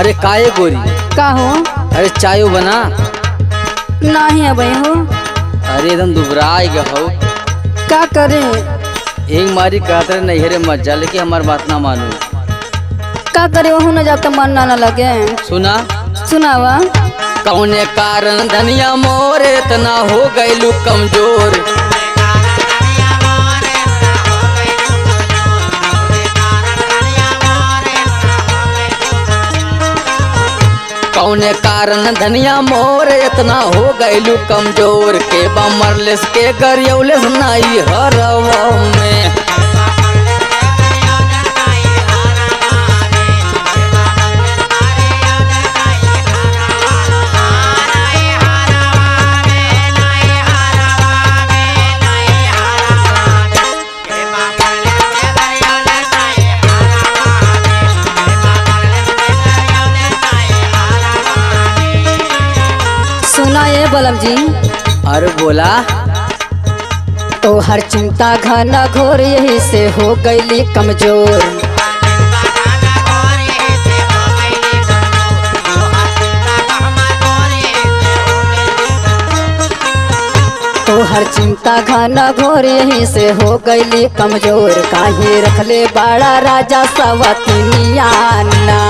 अरे काहे गोरी? का हो? अरे चायो बना। नहीं है भाई हो। अरे एकदम दुबराई गया हो। का करे? एक मारी कहते नैहरे मत जा, लेकिन हमारी बात ना मानो। का करे वहू न जब तक मन ना लगे। सुना सुनावा। कौने कारण धनिया मोरे इतना हो गईलू कमजोर। कौने कारण धनिया मोरे इतना हो गईलू कमजोर के बमरलेस के गरियौलेस नाई हरवा में। सुना ये बलम जी। अरे बोला। तो हर चिंता घना घोर यही से हो गईली कमजोर। तो हर चिंता घना घोर यही से हो गईली कमजोर। काहे रखले बड़ा राजा सवतनिया ना।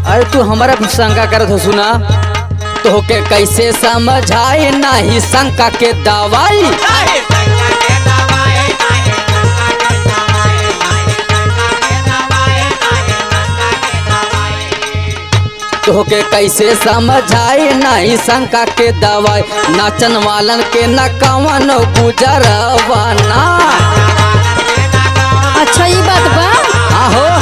अरे तू हमारा भी शंका करत हो। सुना तो के कैसे समझाए नाही शंका के दवाई। तो के कैसे समझाए नहीं शंका के दवाई। नाचन वालन के न कवन गुजरवाना। अच्छा ये बात बा। आहो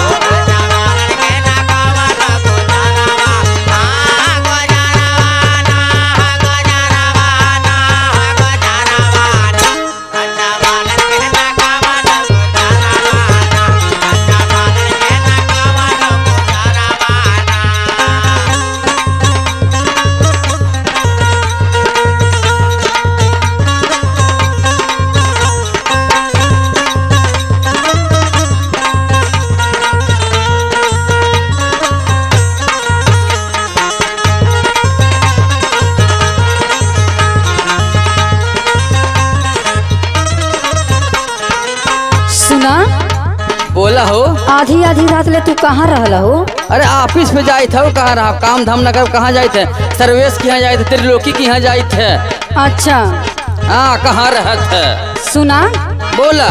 सुना। बोला हो। आधी आधी रात ले तू कहाँ रहला हो? अरे ऑफिस में जाए थे। कहाँ रहा काम धाम न कर कहाँ जाए थे? सर्वेश के यहाँ जाए थे, त्रिलोकी के यहाँ जाए थे। अच्छा हाँ कहाँ रह थे? सुना। बोला।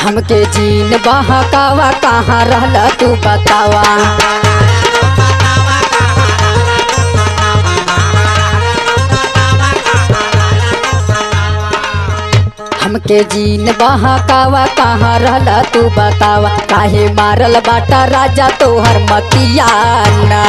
हमके जीन बहकावा कहाँ रहला तू बतावा। हमके जीन बहकावा कहाँ रहला तू बतावा। काहे मारल बाटा राजा तोहर मतिया ना।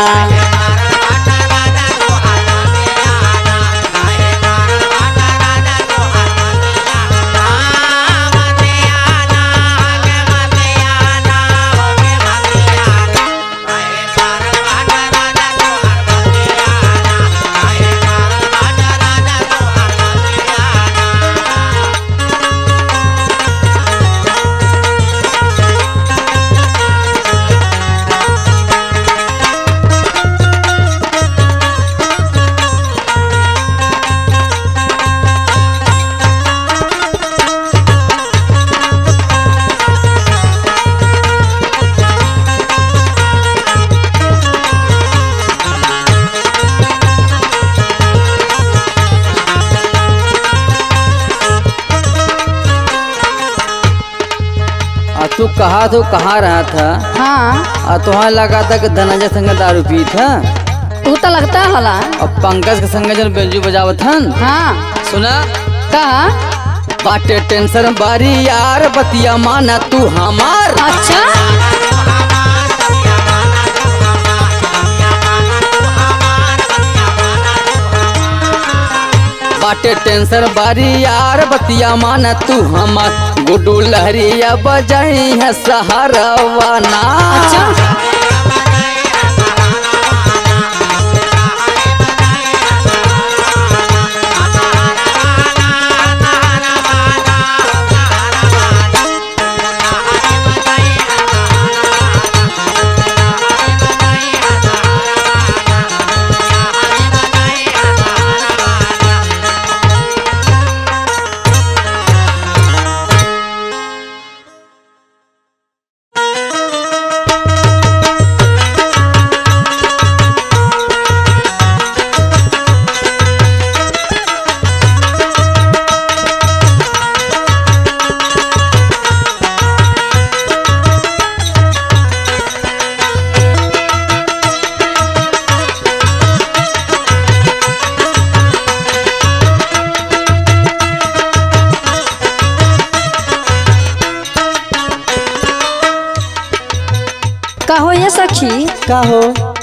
कहा तो कहाँ रहा था हाँ और तुम्हारा लगा था कि धनंजय संग दारू पी था तू तो लगता हला। और पंकज के संग जन बेंजू बजावत हन। हाँ सुना का बाटे टेंशन बारी यार बतिया माना तू हमार। अच्छा बाटे टेंशन बारी यार बतिया माना तू हमार। गुड्डू लहरिया बजाई है सहारवाना। अच्छा का हो ये सखी का हो?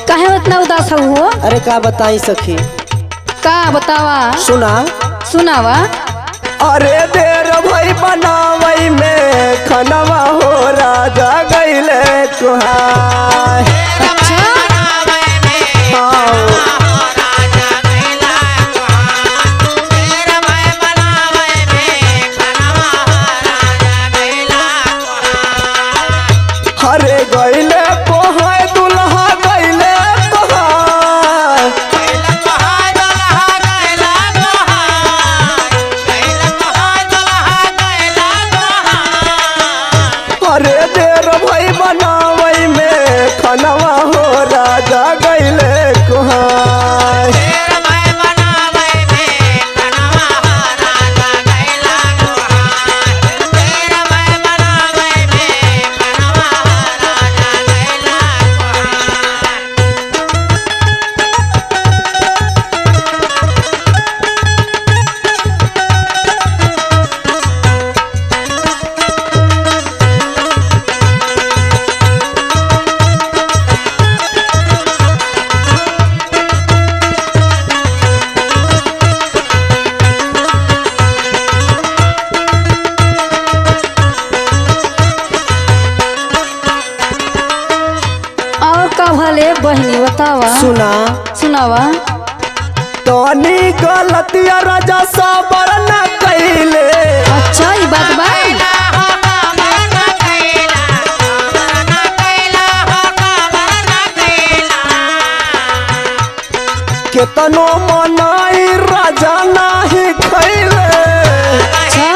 काहे इतना उदास हो? अरे का बताई सखी? का बतावा सुना सुनावा। अरे देर भई बनावई में खनवा हो राजा गईले तुहार। अच्छा हरे गईले कोहाय दुल्हा गईले कोहाय। अरे देर भई बनावई में खनवा हो राजा गईले कोहाय। और का भले बहनी बतावा सुना सुनावा। तोनी गलतिया राजा सबर न कइले। अच्छा ये बात बा। केतनो मनाई राजा नाही खइले। अच्छा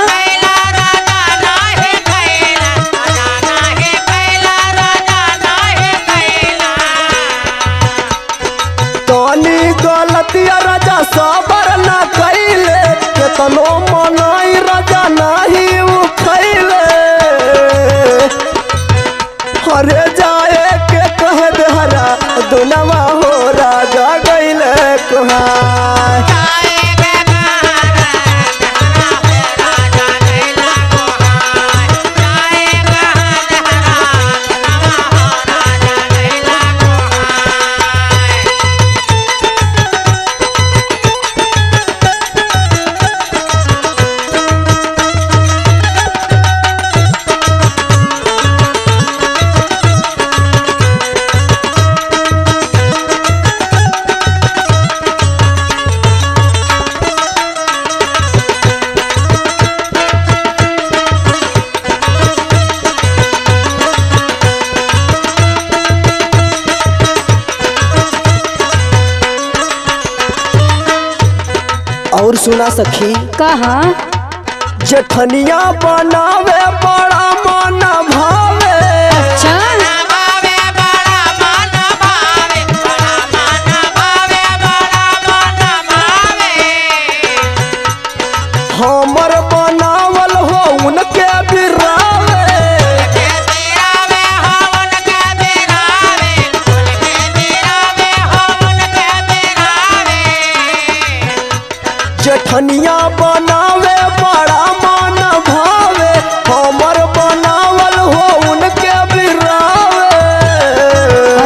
तोनी गलतिया राजा सबर न कइले। केतनो मनाई राजा नाही उ खइले। हरे जाए के कह देहरा दुनवा हो राजा गइले कुहाय। और सुना सखी कहा जेठनिया बनावे बड़ा मन भावे। अच्छा हमर बनावल हो उनके बिरावे। जेठनिया बनावे बड़ा मन भावे हमर बनावल हो उनके बिरावे।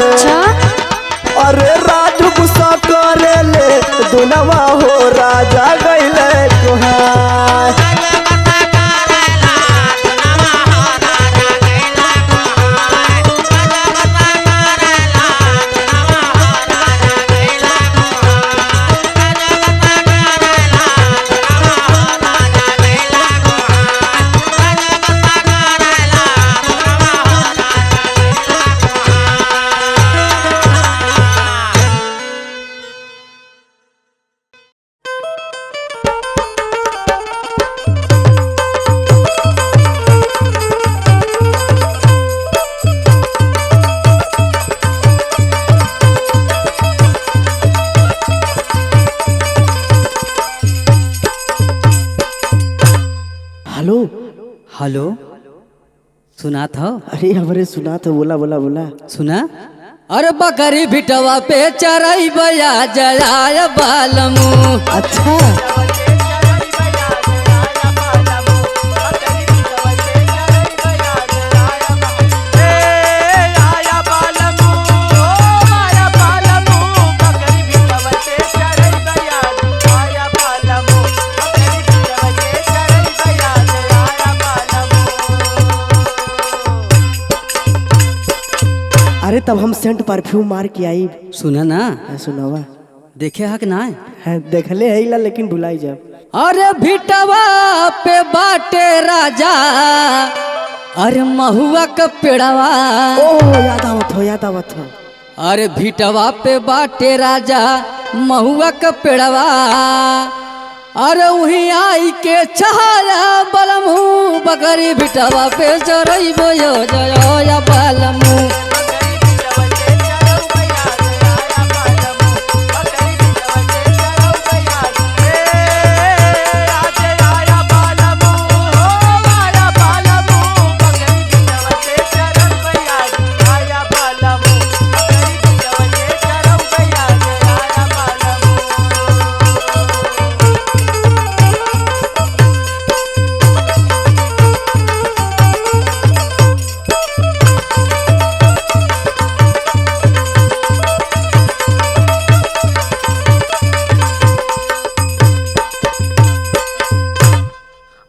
अच्छा अरे राज गुस्सा करे ले दुनवा हो राजा गईले कुहार। हेलो हेलो, सुना था? अरे हमरे सुना था, बोला बोला बोला। सुना? अरे बकरी बिटवा पे चराई बया जया बालमू। अच्छा अरे तब हम सेंट परफ्यूम मार के आई। सुना ना? सुनावा। देखे है कि ना? है देखले है ला लेकिन भुलाई जब। अरे भिटवा पे बाटे राजा, अरे महुआ का पेड़वा। ओ याद आवत हो याद आवत हो। अरे भिटवा पे बाटे राजा महुआ का पेड़वा। अरे वही आई के छाया बलमू, बकरी भिटवा पे चरई बोयो जया बलमू।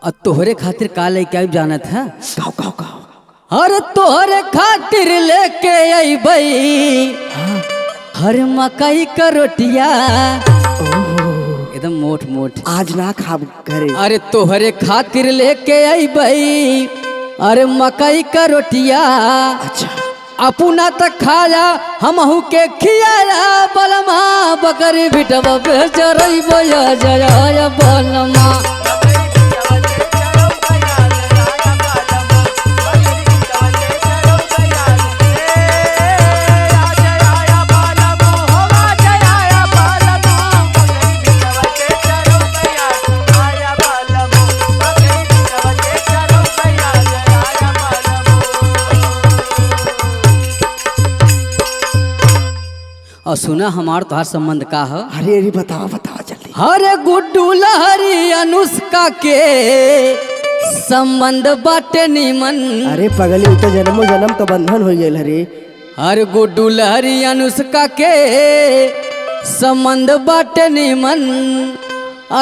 और तोहरे खातिर का लेके आई जाना था? गाओ गाओ गाओ। अरे तोहरे खातिर लेके आई बई हर मकई का रोटिया, एकदम मोट मोट। आज ना खाब घरे। अरे तोहरे खातिर लेके आई बई अरे मकई का रोटिया। अच्छा अपना तक खाया हमहू के खियाया बलमा, बकरी बिटवा पे चरई बोया जया बलमा। और सुना हमार तोहार संबंध का है? अरे अरे बताओ बताओ जल्दी। अरे गुड्डू लहरी अनुष्का के संबंध बाटे निमन। अरे पगली उ तो जन्मो जन्म का बंधन हो गया रे। अरे गुड्डू लहरी अनुष्का के संबंध बाटे निमन।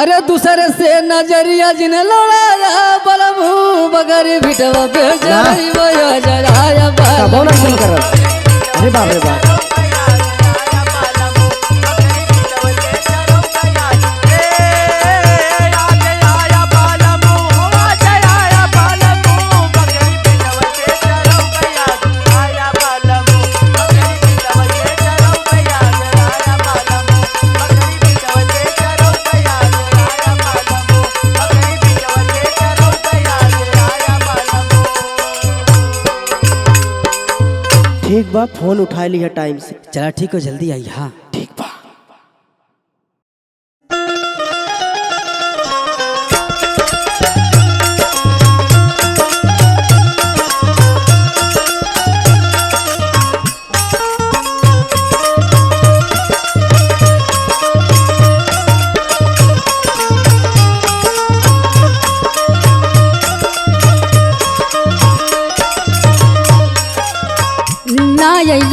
अरे दूसरे से नजरिया जिन लड़ाया बलमू, बकरी बिटवा पे चरई बोया जया कबो ना बलमू। सुन कर। अरे बाप रे बाप। ठीक बा, फोन उठा लिया टाइम से। चला ठीक हो, जल्दी आई। हाँ ठीक बा।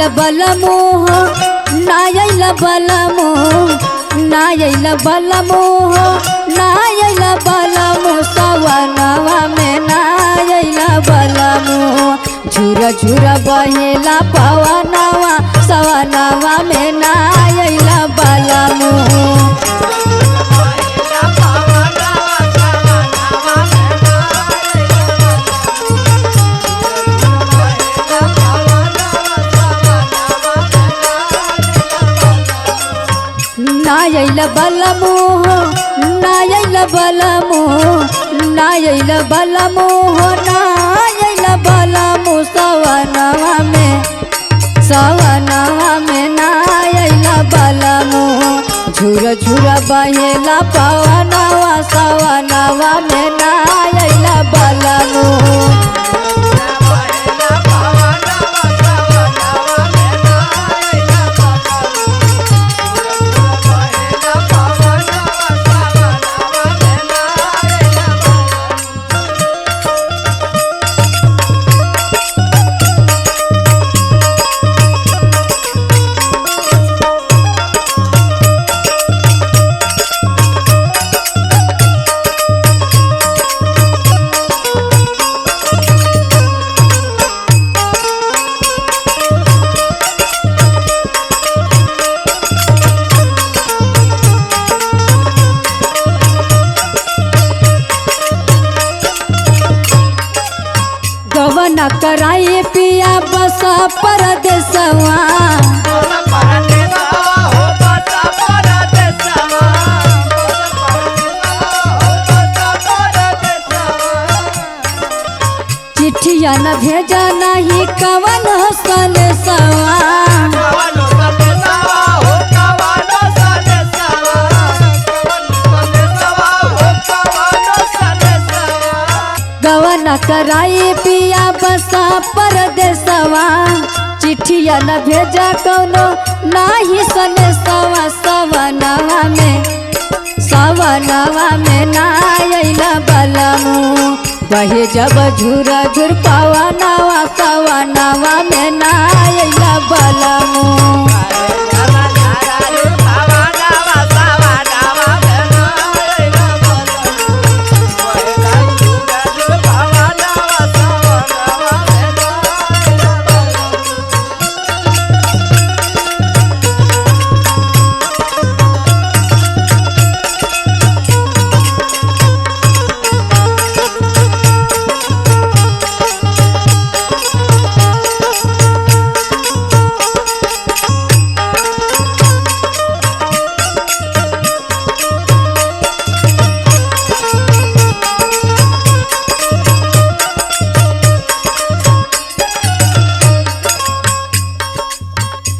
आइल बलमोह ना आइल बलमोह ना आइल बलमोह ना आइल बलमोह सवनवा में ना आइल बलमोह झुरा झुरा बहेला पवनवा सवनवा में ना आइल बलमोह ना आइल बलमोह ना आइल बलमोह ना आइल बलमोह ना आइल बलमोह सवनवा में ना आइल बलमोह झुरा झुरा बहेला पवनवा सवनवा में ना आइल बलमोह गवना कराए पिया बस परदेसवा चिट्ठिया न भेजा नहीं कवन सनेसवा गवना कराए पिया बसा परदेसवा चिट्ठिया न भेजा कौनो नाही सनेसवा सवनवा में ना आइल बलमोह बहे जब झुरा झुर पवनवा सवनवा में ना आइल बलमोह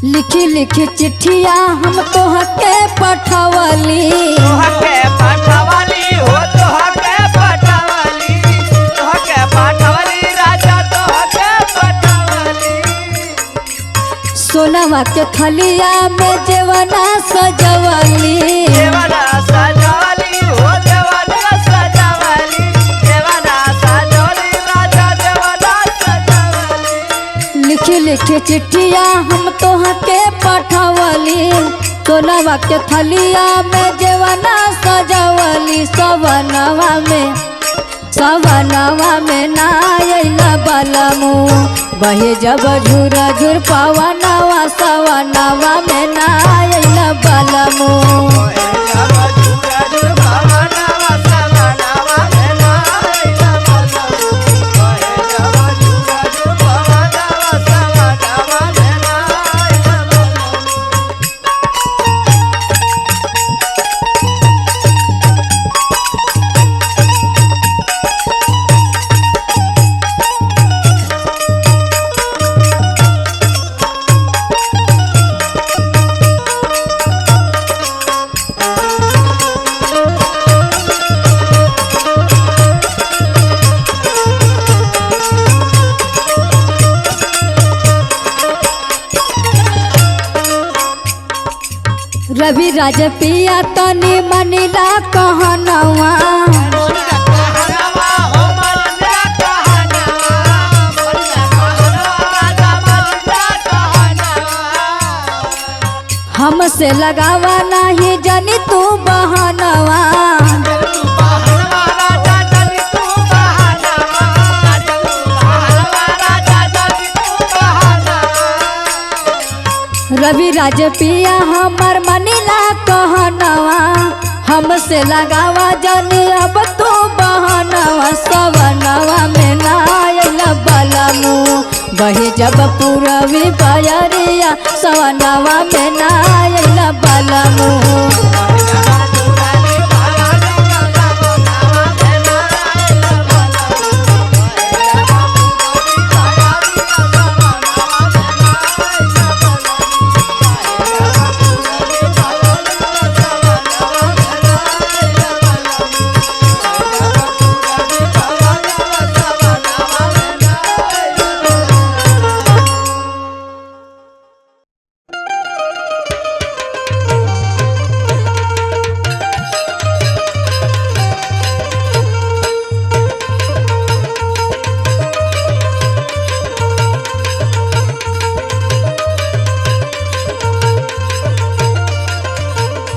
लिखी लिखी चिट्ठिया हम तोहके पठवली सोनवा के थलिया में जेवना सजवली लिखी लिखी चिट्ठिया हम तोहके पठवली सोनवा के थलिया में जेवना सजवली सवनवा में ना आइल बलमोह बहे जब झुरा झुर पवनवा सवनवा में ना आइल बलमोह रवि राज पिया तनी मनीला कहनवा हमसे लगावा नहीं जानी तू बहनवा। रवि राज पिया हमर मनीला कहनवा, हमसे लगावा जानी अब तू बहनवा। सवनवा में नायल बलमू बही जब पूरबी बयरिया, सवनवा में नायल बलमू।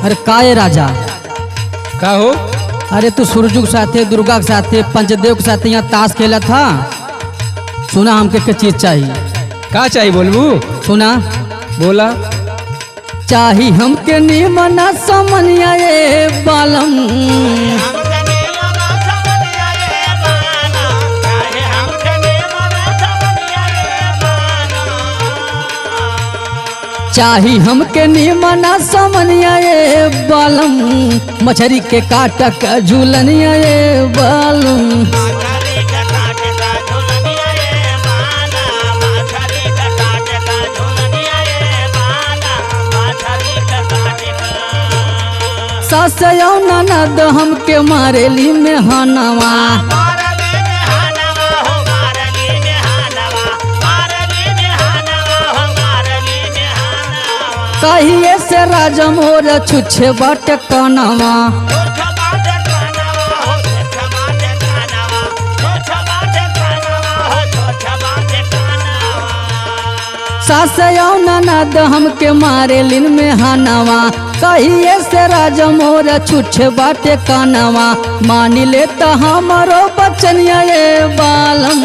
अरे काय राजा का हो? अरे तू सूरजू के साथे, दुर्गा के साथे, पंचदेव के साथे यहाँ ताश खेला था। सुना हमके क्या चीज चाहिए? का चाहिए बोलबू? सुना बोला। चाही हमके निमना समनिया ये बालम, चाही हमके निमना समनिया ये बालम, मछरी के काटा का झूलनिया ये बालम। सास ननद हमके मारेली में हनवा, कहिए से राजा मोर छुच्छे बाट कनवा। सास ननद हमके मारे लिन में हनवा, कहिए से राजा मोर छुच्छे बाटे कनवा। मान लेता हमारो बचनिया ये बालम,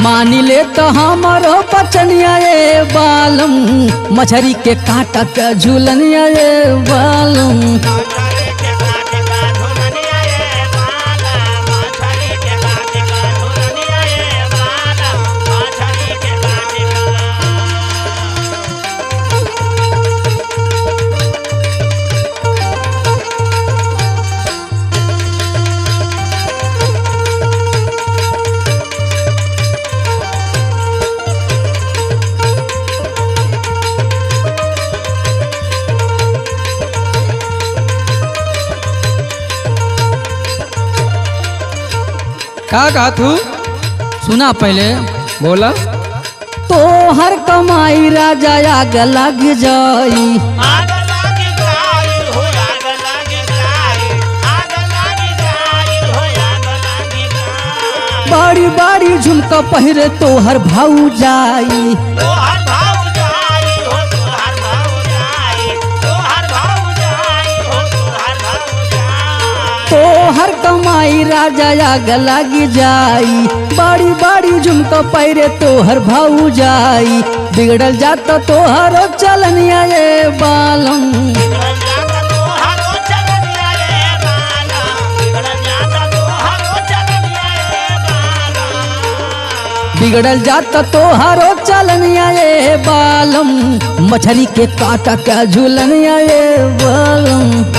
मान लेता हमारो बचनिया ये बालम, मछरी के काटा का झूलनिया ये बालम। का कहा तू? सुना पहले बोला। तो हर कमाई राजा आग लग जाई, बारी बारी झुमका पहिरे तो हर भाऊ जाई, तो हर कमाई राजा आग लगी जाई, बाड़ी बाड़ी झुमका पैरे तो हर भाऊ जाई। बिगड़ल जाता तो हरो चलनिया ये बालम, बिगड़ल जाता तो हरो चलनिया ये बालम, मछली के काटा का झूलनिया ये बालम।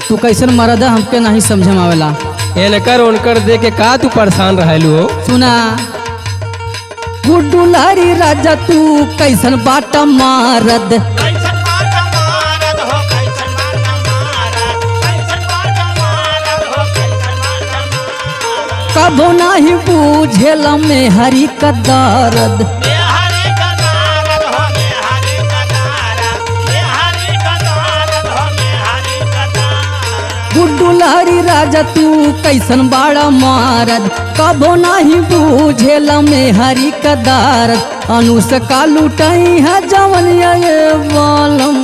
तू कैसन मरद है हमके नहीं समझ में आवेला। एनकर ओनकर दे के का तू परेशान रहलू हो? सुना गुड्डू लहरी राजा तू कैसन बाटा मारद कबो नाही बूझेल में हरी का दर्द गुड्डू लहरी राजा तू कैसन बाड़ा मारद कबो नाही बूझेल में हरी का दर्द अनुष्का लुटाई है जवनिया ये बालम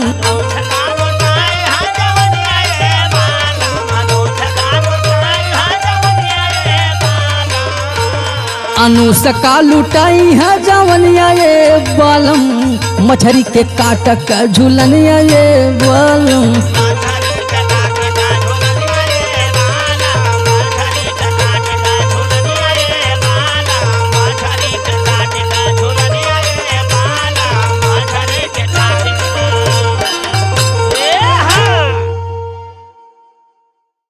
अनुष्का लुटाई है जवनिया ये बालम मछरी के काटक झूलनिया ये बालम